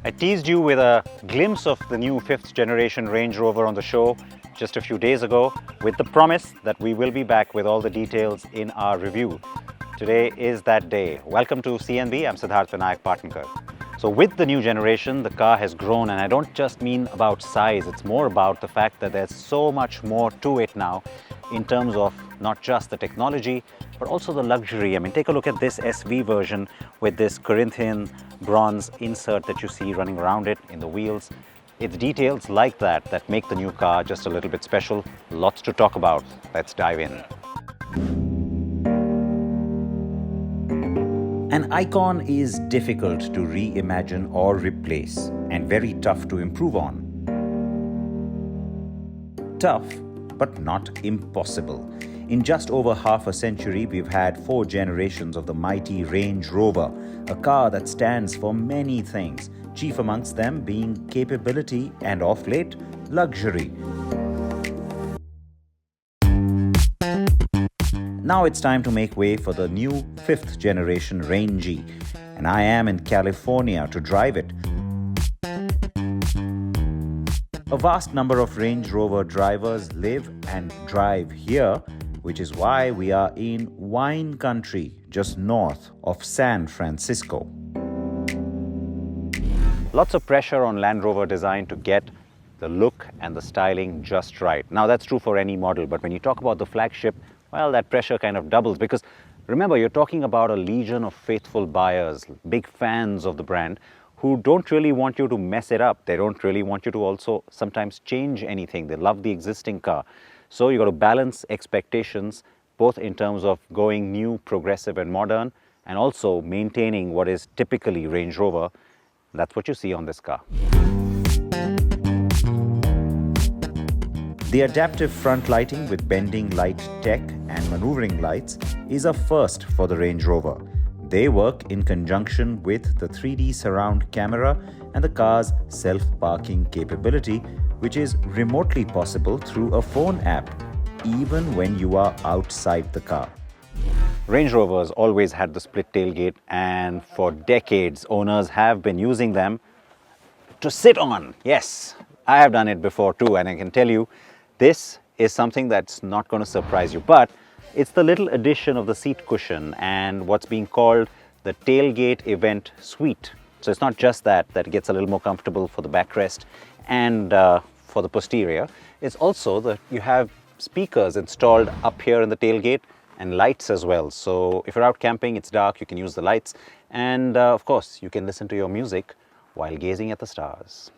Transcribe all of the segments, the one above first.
I teased you with a glimpse of the new 5th generation Range Rover on the show just a few days ago with the promise that we will be back with all the details in our review. Today is that day. Welcome to C&B, I'm Siddharth Vinayak Partnkar. So with the new generation, the car has grown, and I don't just mean about size, it's more about the fact that there's so much more to it now in terms of not just the technology, but also the luxury. I mean, take a look at this SV version with this Corinthian bronze insert that you see running around it in the wheels. It's details like that that make the new car just a little bit special. Lots to talk about. Let's dive in. An icon is difficult to reimagine or replace, and very tough to improve on. Tough, but not impossible. In just over half a century, we've had 4 generations of the mighty Range Rover, a car that stands for many things, chief amongst them being capability and, of late, luxury. Now it's time to make way for the new 5th generation Range, and I am in California to drive it. A vast number of Range Rover drivers live and drive here, which is why we are in wine country just north of San Francisco. Lots of pressure on Land Rover design to get the look and the styling just right. Now that's true for any model, but when you talk about the flagship, well, that pressure kind of doubles, because remember, you're talking about a legion of faithful buyers, big fans of the brand, who don't really want you to mess it up. They don't really want you to also sometimes change anything. They love the existing car. So you got to balance expectations, both in terms of going new, progressive and modern, and also maintaining what is typically Range Rover. That's what you see on this car. The adaptive front lighting with bending light tech and maneuvering lights is a first for the Range Rover. They work in conjunction with the 3D surround camera and the car's self-parking capability, which is remotely possible through a phone app, even when you are outside the car. Range Rovers always had the split tailgate, and for decades owners have been using them to sit on. Yes, I have done it before too, and I can tell you this is something that's not going to surprise you, but it's the little addition of the seat cushion and what's being called the tailgate event suite. So it's not just that it gets a little more comfortable for the backrest and for the posterior. It's also that you have speakers installed up here in the tailgate and lights as well. So if you're out camping, it's dark, you can use the lights, and of course you can listen to your music while gazing at the stars.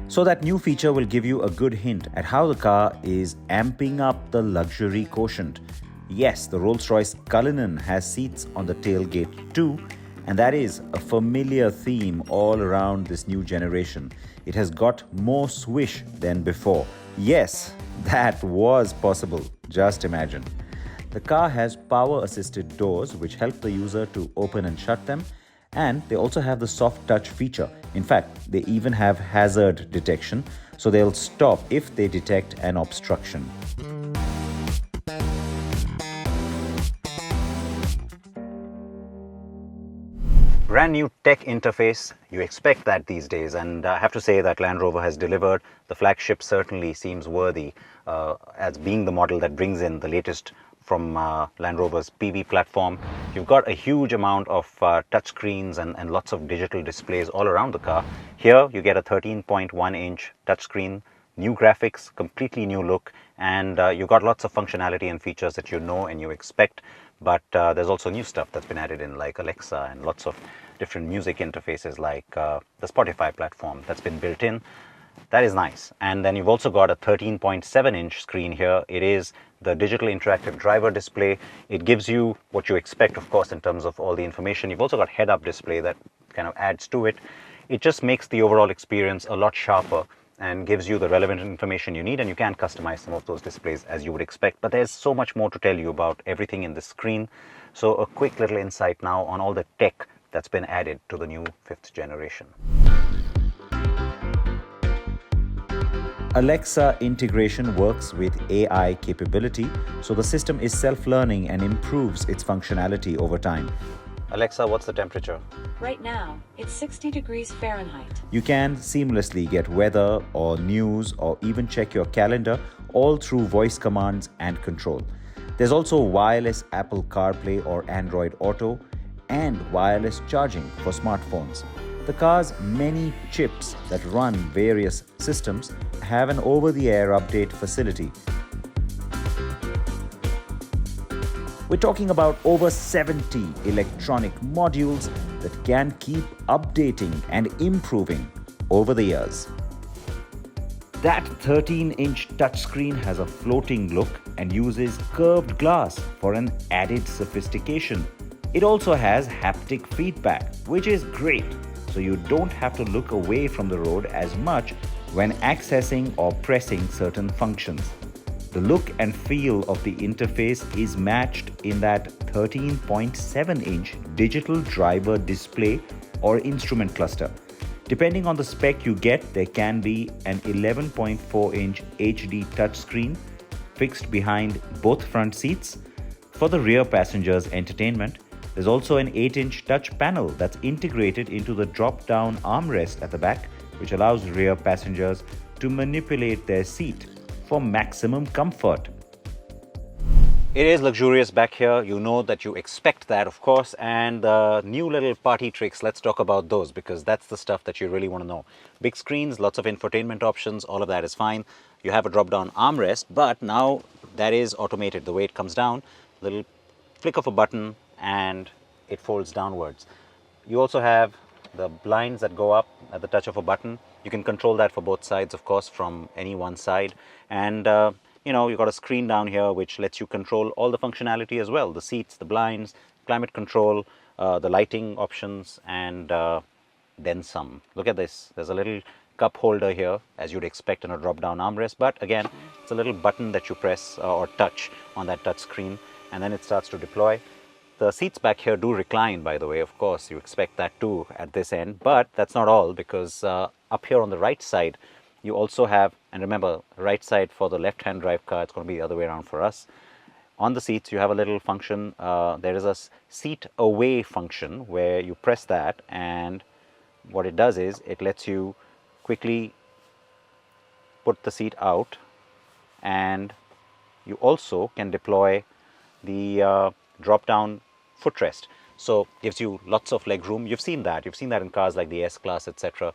So that new feature will give you a good hint at how the car is amping up the luxury quotient. Yes, the Rolls-Royce Cullinan has seats on the tailgate too, and that is a familiar theme all around this new generation. It has got more swish than before. Yes, that was possible. Just imagine. The car has power-assisted doors which help the user to open and shut them, and they also have the soft touch feature. In fact, they even have hazard detection, so they'll stop if they detect an obstruction. Brand new tech interface, you expect that these days, and I have to say that Land Rover has delivered. The flagship certainly seems worthy as being the model that brings in the latest from Land Rover's PV platform. You've got a huge amount of touchscreens and lots of digital displays all around the car. Here you get a 13.1-inch touchscreen, new graphics, completely new look, and you've got lots of functionality and features that you know and you expect, but there's also new stuff that's been added in, like Alexa, and lots of different music interfaces like the Spotify platform that's been built in. That is nice. And then you've also got a 13.7-inch screen here. It is the digital interactive driver display. It gives you what you expect, of course, in terms of all the information. You've also got head-up display that kind of adds to it. It just makes the overall experience a lot sharper and gives you the relevant information you need, and you can customize some of those displays as you would expect. But there's so much more to tell you about everything in this screen. So a quick little insight now on all the tech that's been added to the new 5th generation. Alexa integration works with AI capability, so the system is self-learning and improves its functionality over time. Alexa, what's the temperature? Right now, it's 60 degrees Fahrenheit. You can seamlessly get weather or news or even check your calendar all through voice commands and control. There's also wireless Apple CarPlay or Android Auto and wireless charging for smartphones. The car's many chips that run various systems have an over-the-air update facility. We're talking about over 70 electronic modules that can keep updating and improving over the years. That 13-inch touchscreen has a floating look and uses curved glass for an added sophistication. It also has haptic feedback, which is great, so you don't have to look away from the road as much when accessing or pressing certain functions. The look and feel of the interface is matched in that 13.7-inch digital driver display or instrument cluster. Depending on the spec you get, there can be an 11.4-inch HD touchscreen fixed behind both front seats. For the rear passengers' entertainment, there's also an 8-inch touch panel that's integrated into the drop-down armrest at the back, which allows rear passengers to manipulate their seat for maximum comfort. It is luxurious back here. You know that you expect that, of course. And the new little party tricks, let's talk about those, because that's the stuff that you really want to know. Big screens, lots of infotainment options, all of that is fine. You have a drop-down armrest, but now that is automated. The way it comes down, little flick of a button and it folds downwards. You also have the blinds that go up at the touch of a button. You can control that for both sides, of course, from any one side. And you've got a screen down here which lets you control all the functionality as well. The seats, the blinds, climate control, the lighting options, and then some. Look at this. There's a little cup holder here, as you'd expect in a drop-down armrest. But again, it's a little button that you press or touch on that touch screen, and then it starts to deploy. The seats back here do recline, by the way. Of course, you expect that too at this end. But that's not all, because up here on the right side, you also have, and remember, right side for the left-hand drive car, it's going to be the other way around for us. On the seats, you have a little function. There is a seat away function where you press that, and what it does is it lets you quickly put the seat out, and you also can deploy the drop-down footrest. So gives you lots of leg room. You've seen that in cars like the S-Class, etc.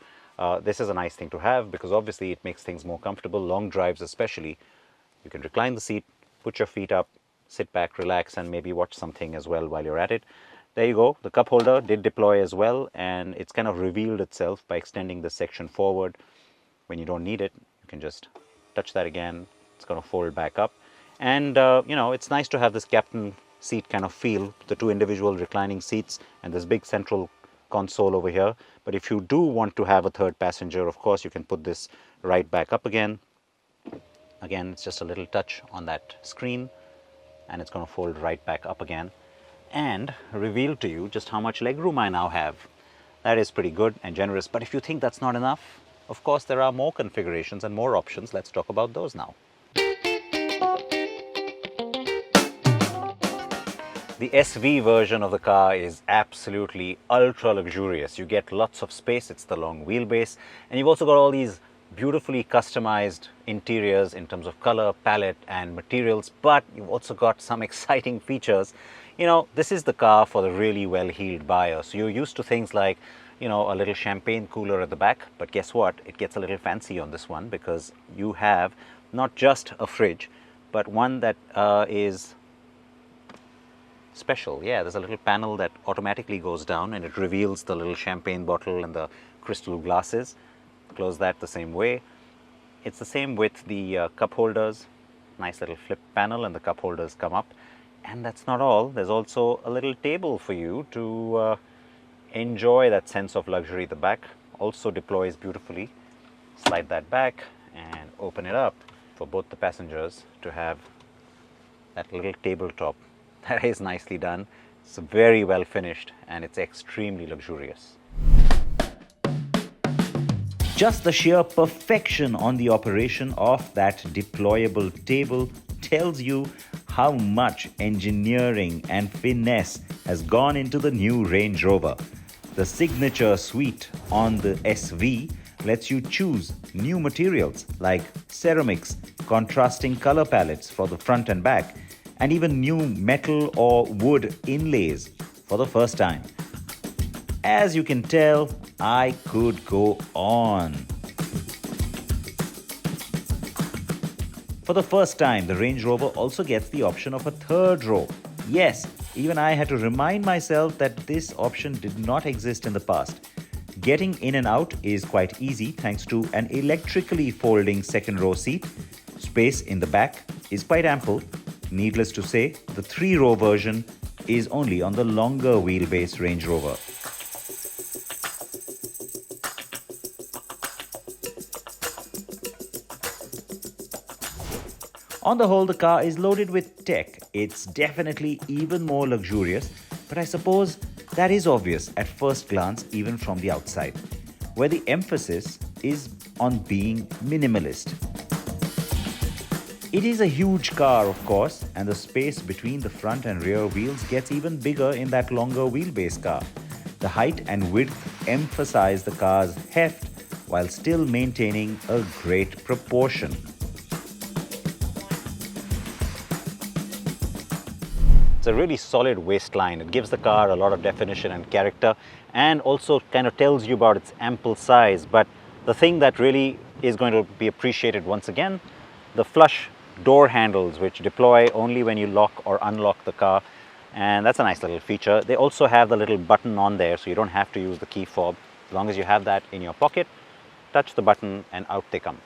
This is a nice thing to have because obviously it makes things more comfortable. Long drives especially, you can recline the seat, put your feet up, sit back, relax, and maybe watch something as well while you're at it. There you go. The cup holder did deploy as well, and it's kind of revealed itself by extending this section forward. When you don't need it, you can just touch that again. It's going to fold back up. And it's nice to have this captain seat kind of feel, the two individual reclining seats and this big central console over here. But if you do want to have a third passenger, of course, you can put this right back up again. Again, it's just a little touch on that screen, and it's going to fold right back up again and reveal to you just how much leg room I now have. That is pretty good and generous. But if you think that's not enough, of course, there are more configurations and more options. Let's talk about those now. The SV version of the car is absolutely ultra luxurious. You get lots of space. It's the long wheelbase, and you've also got all these beautifully customized interiors in terms of color, palette, and materials, but you've also got some exciting features. This is the car for the really well-heeled buyer. So you're used to things like, a little champagne cooler at the back, but guess what? It gets a little fancy on this one because you have not just a fridge, but one that is special. Yeah, there's a little panel that automatically goes down and it reveals the little champagne bottle and the crystal glasses. Close that the same way. It's the same with the cup holders. Nice little flip panel, and the cup holders come up. And that's not all. There's also a little table for you to enjoy that sense of luxury. The back also deploys beautifully. Slide that back and open it up for both the passengers to have that little tabletop. That is nicely done. It's very well finished and it's extremely luxurious. Just the sheer perfection on the operation of that deployable table tells you how much engineering and finesse has gone into the new Range Rover. The signature suite on the SV lets you choose new materials like ceramics, contrasting color palettes for the front and back, and even new metal or wood inlays for the first time. As you can tell, I could go on. For the first time, the Range Rover also gets the option of a third row. Yes, even I had to remind myself that this option did not exist in the past. Getting in and out is quite easy thanks to an electrically folding second row seat. Space in the back is quite ample. Needless to say, the 3-row version is only on the longer wheelbase Range Rover. On the whole, the car is loaded with tech. It's definitely even more luxurious, but I suppose that is obvious at first glance, even from the outside, where the emphasis is on being minimalist. It is a huge car, of course, and the space between the front and rear wheels gets even bigger in that longer wheelbase car. The height and width emphasize the car's heft while still maintaining a great proportion. It's a really solid waistline. It gives the car a lot of definition and character, and also kind of tells you about its ample size. But the thing that really is going to be appreciated once again, the flush door handles, which deploy only when you lock or unlock the car, and that's a nice little feature. They also have the little button on there, so you don't have to use the key fob. As long as you have that in your pocket, touch the button and out they come.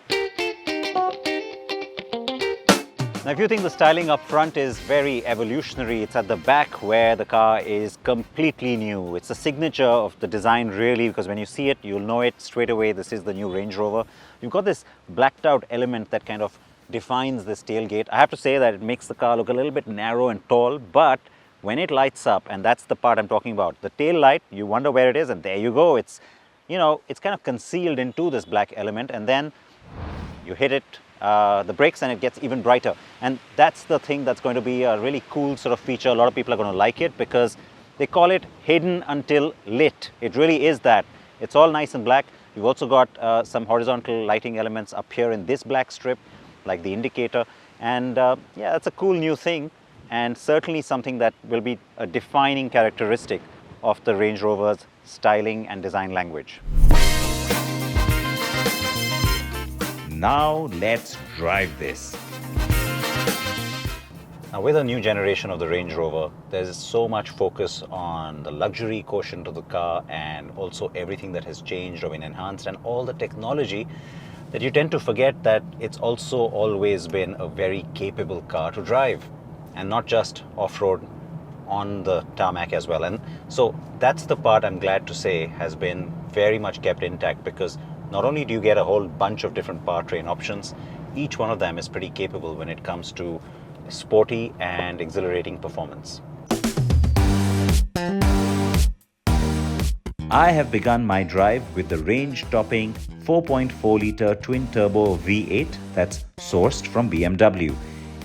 Now, if you think the styling up front is very evolutionary, it's at the back where the car is completely new. It's a signature of the design, really, because when you see it, you'll know it straight away. This is the new Range Rover. You've got this blacked out element that kind of defines this tailgate. I have to say that it makes the car look a little bit narrow and tall, but when it lights up, and that's the part I'm talking about, the tail light, you wonder where it is, and there you go. It's, you know, it's kind of concealed into this black element, and then you hit it, the brakes, and it gets even brighter. And that's the thing that's going to be a really cool sort of feature. A lot of people are going to like it because they call it hidden until lit. It really is that. It's all nice and black. You've also got some horizontal lighting elements up here in this black strip, like the indicator. And yeah, that's a cool new thing, and certainly something that will be a defining characteristic of the Range Rover's styling and design language. Now let's drive this. Now, with a new generation of the Range Rover, there's so much focus on the luxury quotient of the car and also everything that has changed or been enhanced and all the technology that you tend to forget that it's also always been a very capable car to drive, and not just off-road, on the tarmac as well. And so that's the part I'm glad to say has been very much kept intact, because not only do you get a whole bunch of different powertrain options, each one of them is pretty capable when it comes to sporty and exhilarating performance. I have begun my drive with the range-topping 4.4-litre twin-turbo V8 that's sourced from BMW.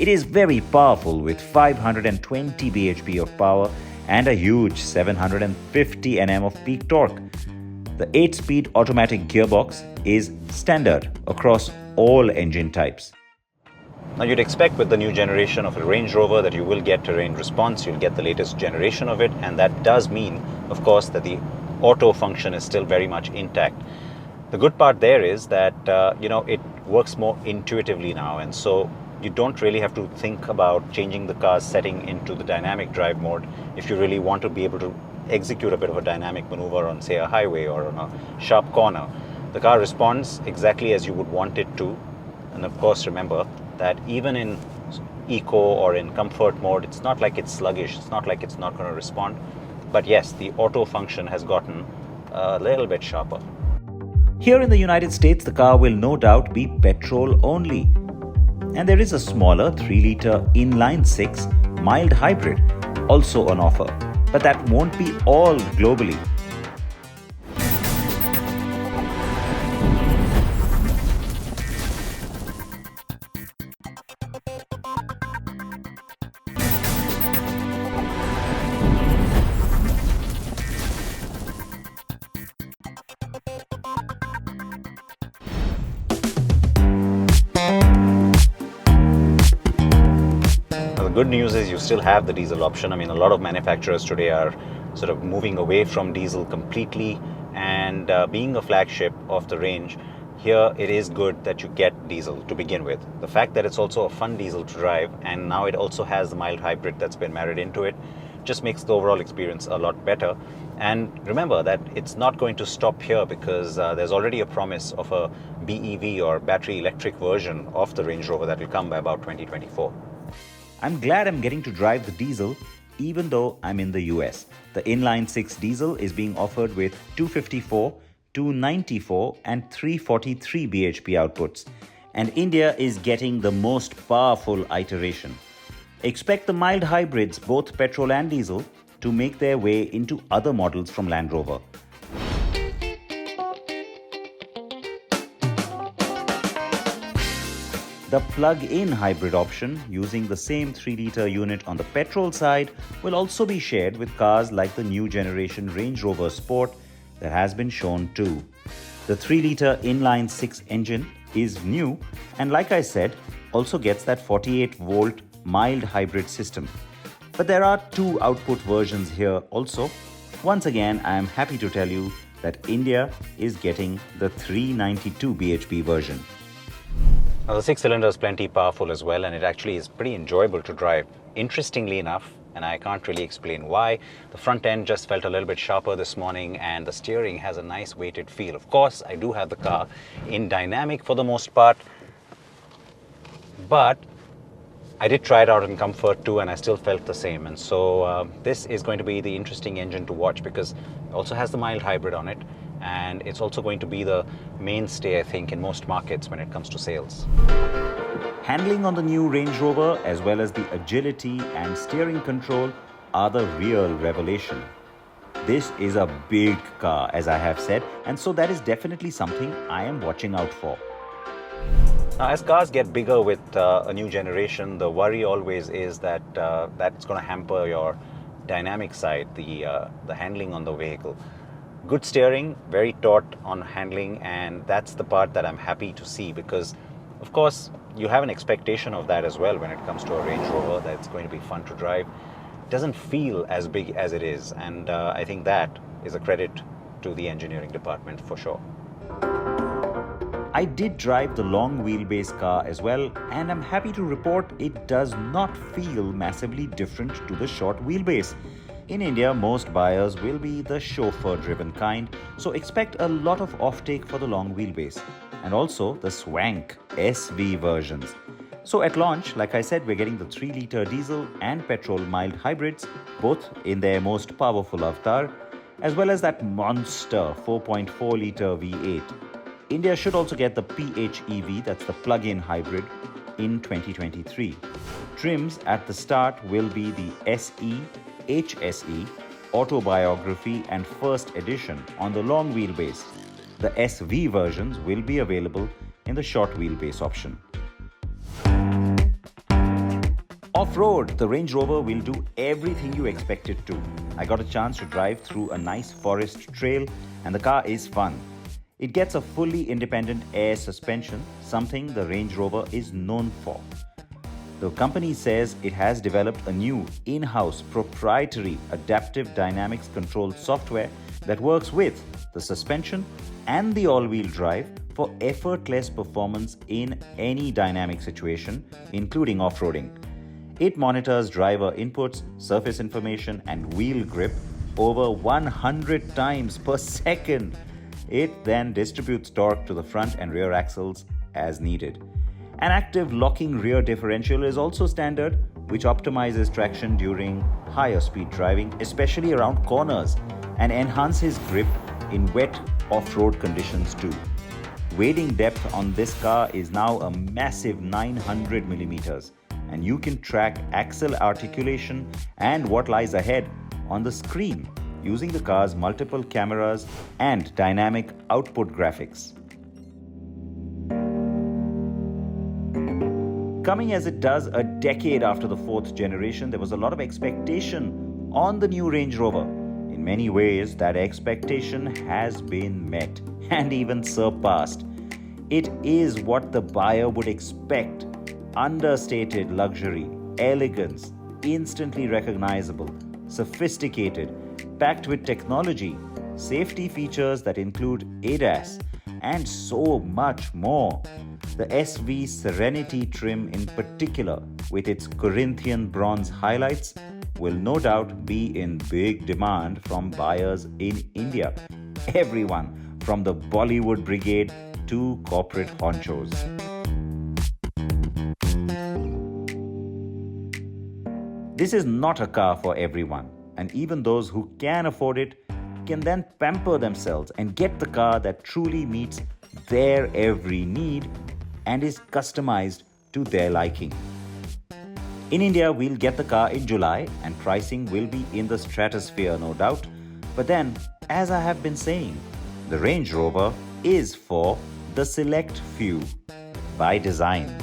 It is very powerful with 520 bhp of power and a huge 750 Nm of peak torque. The 8-speed automatic gearbox is standard across all engine types. Now, you'd expect with the new generation of a Range Rover that you will get terrain response, you'll get the latest generation of it, and that does mean, of course, that the auto function is still very much intact. The good part there is that, it works more intuitively now, and so you don't really have to think about changing the car's setting into the dynamic drive mode if you really want to be able to execute a bit of a dynamic maneuver on, say, a highway or on a sharp corner. The car responds exactly as you would want it to. And of course, remember that even in eco or in comfort mode, it's not like it's sluggish. It's not like it's not going to respond. But yes, the auto function has gotten a little bit sharper. Here in the United States, the car will no doubt be petrol only. And there is a smaller 3-litre inline-six mild hybrid also on offer. But that won't be all globally. good news is you still have the diesel option. I mean, a lot of manufacturers today are sort of moving away from diesel completely, and being a flagship of the range, here it is good that you get diesel to begin with. The fact that it's also a fun diesel to drive, and now it also has the mild hybrid that's been married into it, just makes the overall experience a lot better. And remember that it's not going to stop here, because there's already a promise of a BEV or battery electric version of the Range Rover that will come by about 2024. I'm glad I'm getting to drive the diesel even though I'm in the US. The inline 6 diesel is being offered with 254, 294 and 343 bhp outputs. And India is getting the most powerful iteration. Expect the mild hybrids, both petrol and diesel, to make their way into other models from Land Rover. The plug-in hybrid option, using the same 3-litre unit on the petrol side, will also be shared with cars like the new generation Range Rover Sport that has been shown too. The 3-litre inline 6 engine is new, and like I said, also gets that 48-volt mild hybrid system. But there are 2 output versions here also. Once again, I am happy to tell you that India is getting the 392 bhp version. Now, the 6-cylinder is plenty powerful as well, and it actually is pretty enjoyable to drive. Interestingly enough, and I can't really explain why, the front end just felt a little bit sharper this morning, and the steering has a nice weighted feel. Of course, I do have the car in dynamic for the most part, but I did try it out in comfort too, and I still felt the same. And so this is going to be the interesting engine to watch, because it also has the mild hybrid on it, and it's also going to be the mainstay, I think, in most markets when it comes to sales. Handling on the new Range Rover, as well as the agility and steering control, are the real revelation. This is a big car, as I have said, and so that is definitely something I am watching out for. Now, as cars get bigger with a new generation, the worry always is that that's going to hamper your dynamic side, the handling on the vehicle. Good steering, very taut on handling, and that's the part that I'm happy to see, because of course you have an expectation of that as well when it comes to a Range Rover, that it's going to be fun to drive. It doesn't feel as big as it is, and I think that is a credit to the engineering department for sure. I did drive the long wheelbase car as well, and I'm happy to report it does not feel massively different to the short wheelbase. In India, most buyers will be the chauffeur-driven kind, so expect a lot of offtake for the long wheelbase, and also the swank SV versions. So at launch, like I said, we're getting the 3-litre diesel and petrol mild hybrids, both in their most powerful avatar, as well as that monster 4.4-litre V8. India should also get the PHEV, that's the plug-in hybrid, in 2023. Trims at the start will be the SE, HSE, Autobiography and First Edition on the long wheelbase. The SV versions will be available in the short wheelbase option. Off-road, the Range Rover will do everything you expect it to. I got a chance to drive through a nice forest trail, and the car is fun. It gets a fully independent air suspension, something the Range Rover is known for. The company says it has developed a new in-house proprietary adaptive dynamics control software that works with the suspension and the all-wheel drive for effortless performance in any dynamic situation, including off-roading. It monitors driver inputs, surface information, and wheel grip over 100 times per second. It then distributes torque to the front and rear axles as needed. An active locking rear differential is also standard, which optimizes traction during higher speed driving, especially around corners, and enhances grip in wet off-road conditions too. Wading depth on this car is now a massive 900 millimeters, and you can track axle articulation and what lies ahead on the screen using the car's multiple cameras and dynamic output graphics. Coming as it does a decade after the 4th generation, there was a lot of expectation on the new Range Rover. In many ways, that expectation has been met and even surpassed. It is what the buyer would expect: understated luxury, elegance, instantly recognizable, sophisticated, packed with technology, safety features that include ADAS, and so much more. The SV Serenity trim in particular, with its Corinthian bronze highlights, will no doubt be in big demand from buyers in India. Everyone from the Bollywood brigade to corporate honchos. This is not a car for everyone, and even those who can afford it can then pamper themselves and get the car that truly meets their every need and is customized to their liking. In India, we'll get the car in July and pricing will be in the stratosphere, no doubt. But then, as I have been saying, the Range Rover is for the select few by design.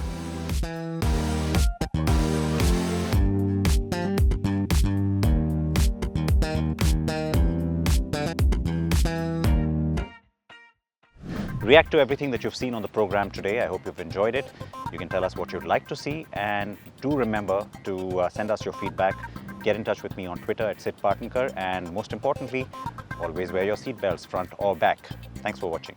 React to everything that you've seen on the program today. I hope you've enjoyed it. You can tell us what you'd like to see, and do remember to send us your feedback. Get in touch with me on Twitter at Sid Partankar, and most importantly, always wear your seatbelts, front or back. Thanks for watching.